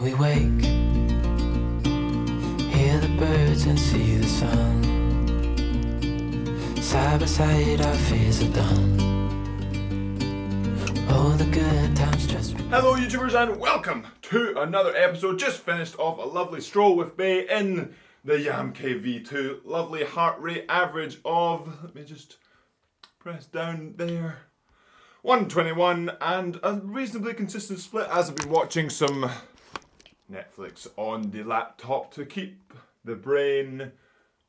we wake, hear the birds and see the sun. Side by side our fears are done. Oh, the good times just... Hello YouTubers and welcome to another episode. Just finished off a lovely stroll with Bay in the Yamsquad V2. Lovely heart rate average of, let me just press down there, 121, and a reasonably consistent split as I've been watching some Netflix on the laptop to keep the brain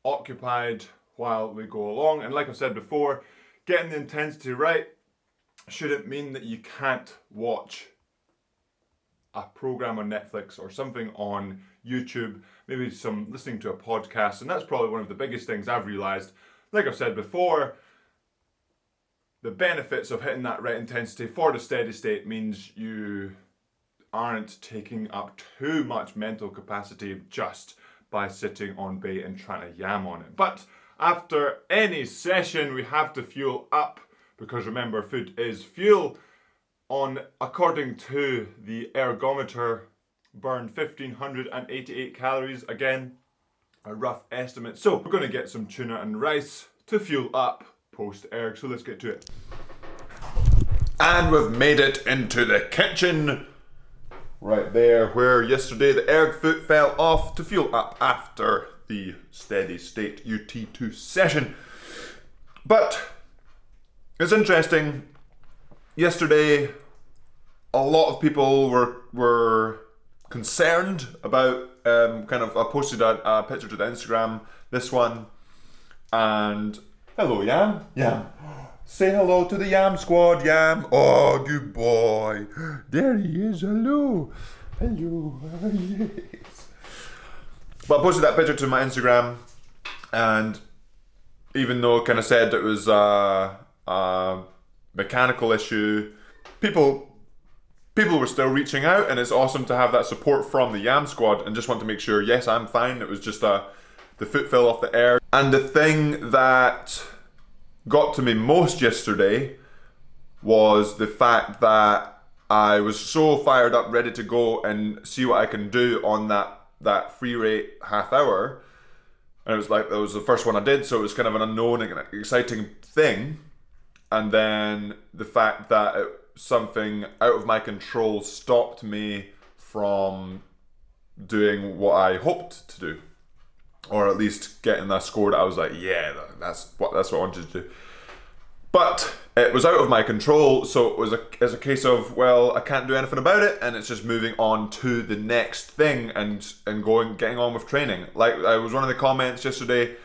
occupied while we go along. And like I've said before, getting the intensity right shouldn't mean that you can't watch a program on Netflix or something on YouTube, maybe some listening to a podcast, and that's probably one of the biggest things I've realized. Like I've said before, the benefits of hitting that right intensity for the steady state means you aren't taking up too much mental capacity just by sitting on bait and trying to yam on it. But after any session, we have to fuel up, because remember, food is fuel. According to the ergometer, burned 1,588 calories. Again, a rough estimate. So we're going to get some tuna and rice to fuel up post-erg. So let's get to it. And we've made it into the kitchen. Right there, where yesterday the erg foot fell off to fuel up after the steady state UT2 session. But it's interesting. Yesterday, a lot of people were concerned about I posted a picture to the Instagram, this one, and hello Yam. Say hello to the Yamsquad, Yam. Oh, good boy. There he is. Hello. Yes. But I posted that picture to my Instagram, and even though it kind of said it was a mechanical issue, people were still reaching out, and it's awesome to have that support from the Yamsquad, and just want to make sure, yes, I'm fine. It was just the foot fell off the air. And the thing that got to me most yesterday was the fact that I was so fired up, ready to go and see what I can do on that free rate half hour. And it was like, that was the first one I did, so it was kind of an unknown and exciting thing. And then the fact that something out of my control stopped me from doing what I hoped to do, or at least getting that score that I was like, yeah, that's what I wanted to do. But it was out of my control, so it was a case of, well, I can't do anything about it, and it's just moving on to the next thing and getting on with training. Like, I was one of the comments yesterday,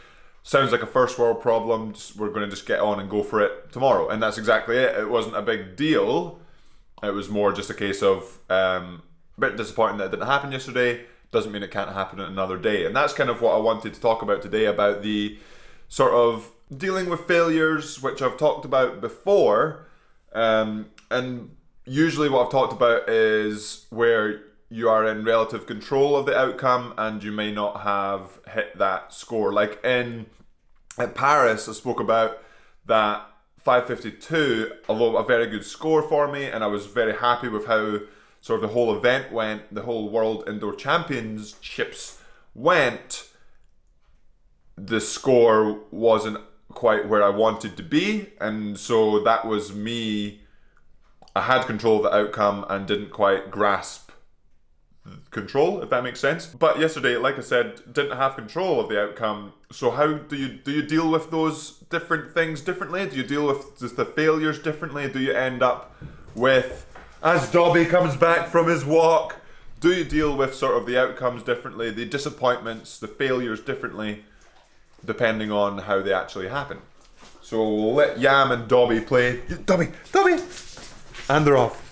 sounds like a first world problem, we're going to just get on and go for it tomorrow. And that's exactly it. It wasn't a big deal. It was more just a case of a bit disappointing that it didn't happen yesterday. Doesn't mean it can't happen another day. And that's kind of what I wanted to talk about today, about the sort of dealing with failures, which I've talked about before. And usually what I've talked about is where you are in relative control of the outcome and you may not have hit that score. Like at Paris, I spoke about that 552, although a very good score for me, and I was very happy with how sort of the whole event went, the whole World Indoor Championships went. The score wasn't quite where I wanted to be, and so that was me. I had control of the outcome and didn't quite grasp control, if that makes sense. But yesterday, like I said, didn't have control of the outcome. So how do you deal with those different things differently? Do you deal with just the failures differently? Do you end up with, as Dobby comes back from his walk, do you deal with sort of the outcomes differently, the disappointments, the failures differently, depending on how they actually happen? So we'll let Yam and Dobby play. Dobby! And they're off.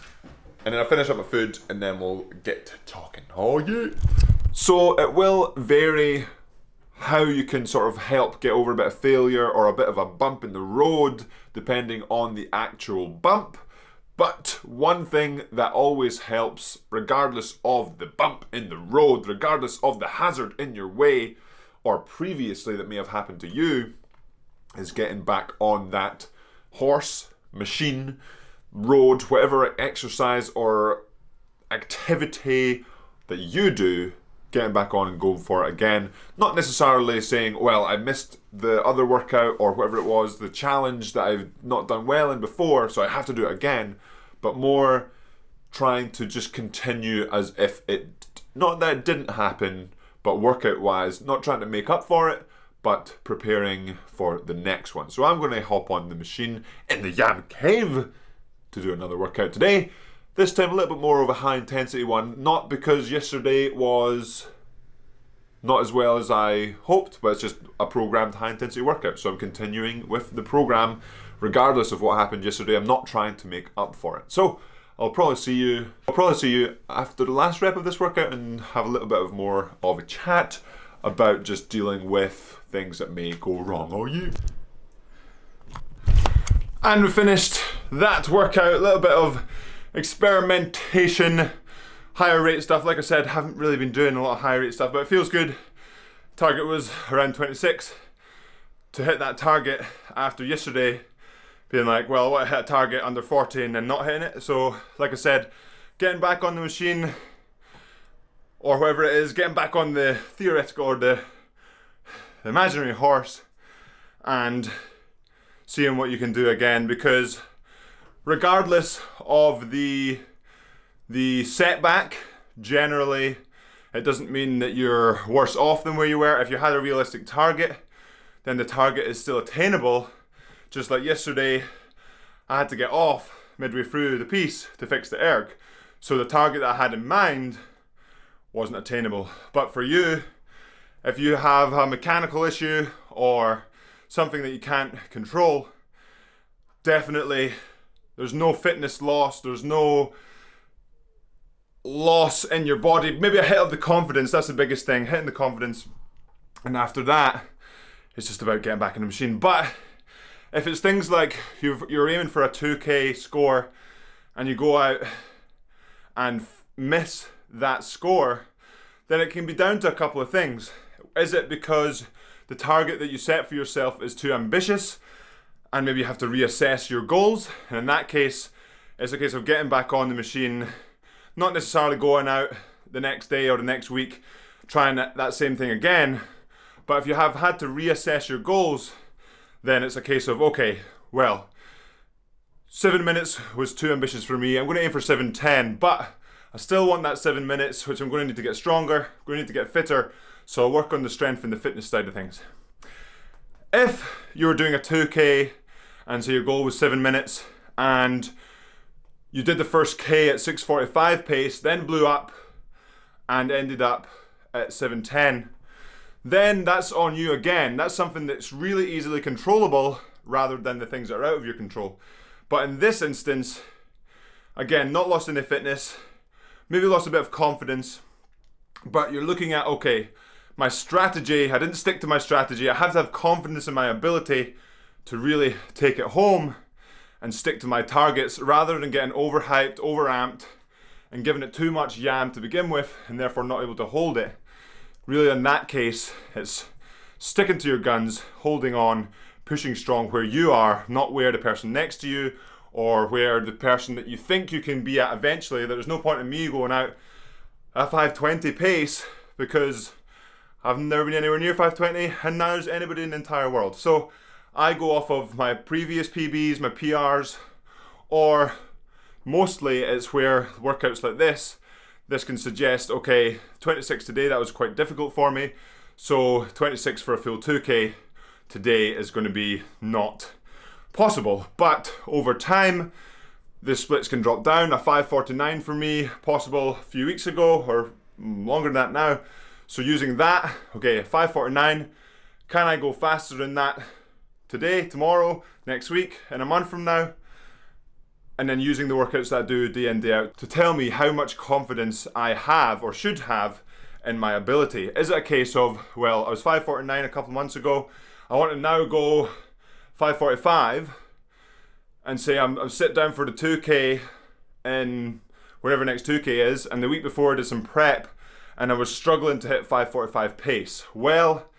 And then I'll finish up my food and then we'll get to talking. Oh yeah! So it will vary how you can sort of help get over a bit of failure or a bit of a bump in the road, depending on the actual bump. But one thing that always helps, regardless of the bump in the road, regardless of the hazard in your way, or previously that may have happened to you, is getting back on that horse, machine, road, whatever exercise or activity that you do getting back on and going for it again. Not necessarily saying, well, I missed the other workout or whatever it was, the challenge that I've not done well in before, so I have to do it again, but more trying to just continue as if it, not that it didn't happen, but workout wise, not trying to make up for it, but preparing for the next one. So I'm going to hop on the machine in the Yam Cave to do another workout today. This time a little bit more of a high intensity one, not because yesterday was not as well as I hoped, but it's just a programmed high intensity workout. So I'm continuing with the program regardless of what happened yesterday. I'm not trying to make up for it. So I'll probably see you after the last rep of this workout and have a little bit of more of a chat about just dealing with things that may go wrong. Are you? And we finished that workout, a little bit of experimentation, higher rate stuff. Like I said, haven't really been doing a lot of higher rate stuff, but it feels good. Target was around 26. To hit that target after yesterday being like, well, what, I hit a target under 40 and then not hitting it. So like I said, getting back on the machine or whatever it is, getting back on the theoretical or the imaginary horse and seeing what you can do again, because regardless of the setback, generally it doesn't mean that you're worse off than where you were. If you had a realistic target, then the target is still attainable. Just like yesterday, I had to get off midway through the piece to fix the erg. So the target that I had in mind wasn't attainable. But for you, if you have a mechanical issue or something that you can't control, definitely there's no fitness loss, there's no loss in your body. Maybe a hit of the confidence, that's the biggest thing, hitting the confidence. And after that, it's just about getting back in the machine. But if it's things like you're aiming for a 2K score and you go out and miss that score, then it can be down to a couple of things. Is it because the target that you set for yourself is too ambitious and maybe you have to reassess your goals? And in that case, it's a case of getting back on the machine, not necessarily going out the next day or the next week trying that same thing again. But if you have had to reassess your goals, then it's a case of, okay, well, 7 minutes was too ambitious for me. I'm going to aim for 7:10, but I still want that 7 minutes, which I'm going to need to get stronger, I'm going to need to get fitter, so I'll work on the strength and the fitness side of things. If you were doing a 2K, and so your goal was 7 minutes, and you did the first K at 6:45 pace, then blew up, and ended up at 7:10, then that's on you again. That's something that's really easily controllable rather than the things that are out of your control. But in this instance, again, not lost any fitness, maybe lost a bit of confidence, but you're looking at, okay, my strategy, I didn't stick to my strategy. I have to have confidence in my ability to really take it home and stick to my targets rather than getting overhyped, overamped, and giving it too much yam to begin with and therefore not able to hold it. Really, in that case, it's sticking to your guns, holding on, pushing strong where you are, not where the person next to you or where the person that you think you can be at eventually. There's no point in me going out at 5:20 pace because I've never been anywhere near 5:20 and now there's anybody in the entire world. So I go off of my previous PBs, my PRs, or mostly it's where workouts like this can suggest, okay, 26 today, that was quite difficult for me, so 26 for a full 2K today is going to be not possible. But over time, the splits can drop down. A 5:49 for me, possible a few weeks ago, or longer than that now. So using that, okay, 5:49, can I go faster than that today, tomorrow, next week, in a month from now? And then using the workouts that I do day in, day out to tell me how much confidence I have or should have in my ability. Is it a case of, well, I was 5:49 a couple months ago, I want to now go 5:45 and say I'm sit down for the 2K in whatever next 2K is, and the week before I did some prep and I was struggling to hit 5:45 pace. Well,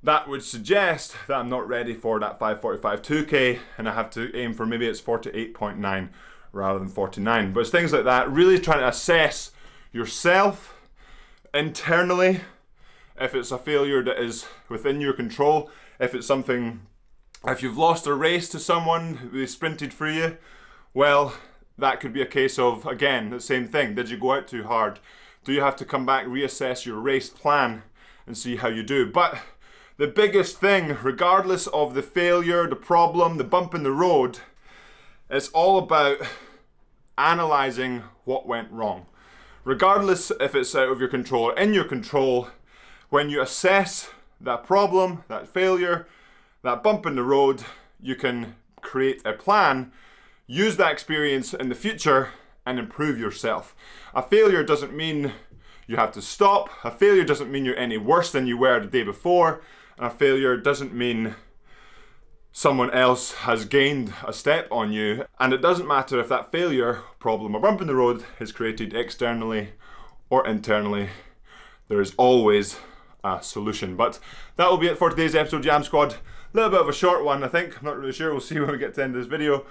that would suggest that I'm not ready for that 5:45 2K and I have to aim for maybe it's 48.9 rather than 49. But it's things like that, really trying to assess yourself internally, if it's a failure that is within your control, if you've lost a race to someone who sprinted through you, well, that could be a case of, again, the same thing. Did you go out too hard? Do you have to come back, reassess your race plan and see how you do? But the biggest thing, regardless of the failure, the problem, the bump in the road, it's all about analysing what went wrong. Regardless if it's out of your control or in your control, when you assess that problem, that failure, that bump in the road, you can create a plan, use that experience in the future and improve yourself. A failure doesn't mean you have to stop. A failure doesn't mean you're any worse than you were the day before. And a failure doesn't mean someone else has gained a step on you. And it doesn't matter if that failure, problem or bump in the road is created externally or internally. There is always a solution. But that will be it for today's episode, Yamsquad. A little bit of a short one, I think. I'm not really sure. We'll see when we get to the end of this video.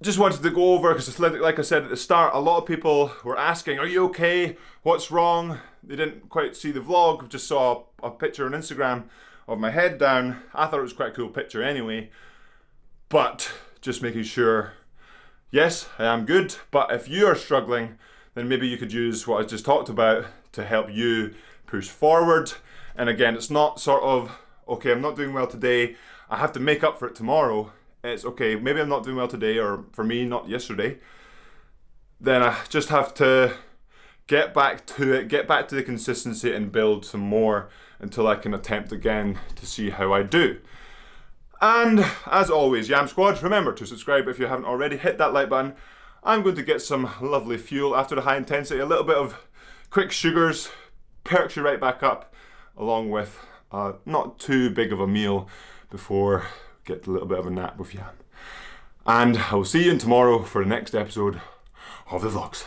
Just wanted to go over, because like I said at the start, a lot of people were asking, are you okay? What's wrong? They didn't quite see the vlog, just saw a picture on Instagram of my head down. I thought it was quite a cool picture anyway. But just making sure, yes, I am good. But if you are struggling, then maybe you could use what I just talked about to help you push forward. And again, it's not sort of, okay, I'm not doing well today, I have to make up for it tomorrow. It's okay, maybe I'm not doing well today, or for me, not yesterday. Then I just have to get back to it, get back to the consistency and build some more until I can attempt again to see how I do. And as always, Yamsquad, remember to subscribe if you haven't already. Hit that like button. I'm going to get some lovely fuel after the high intensity. A little bit of quick sugars perks you right back up, along with not too big of a meal before get a little bit of a nap with Yam. And I will see you tomorrow for the next episode of the vlogs.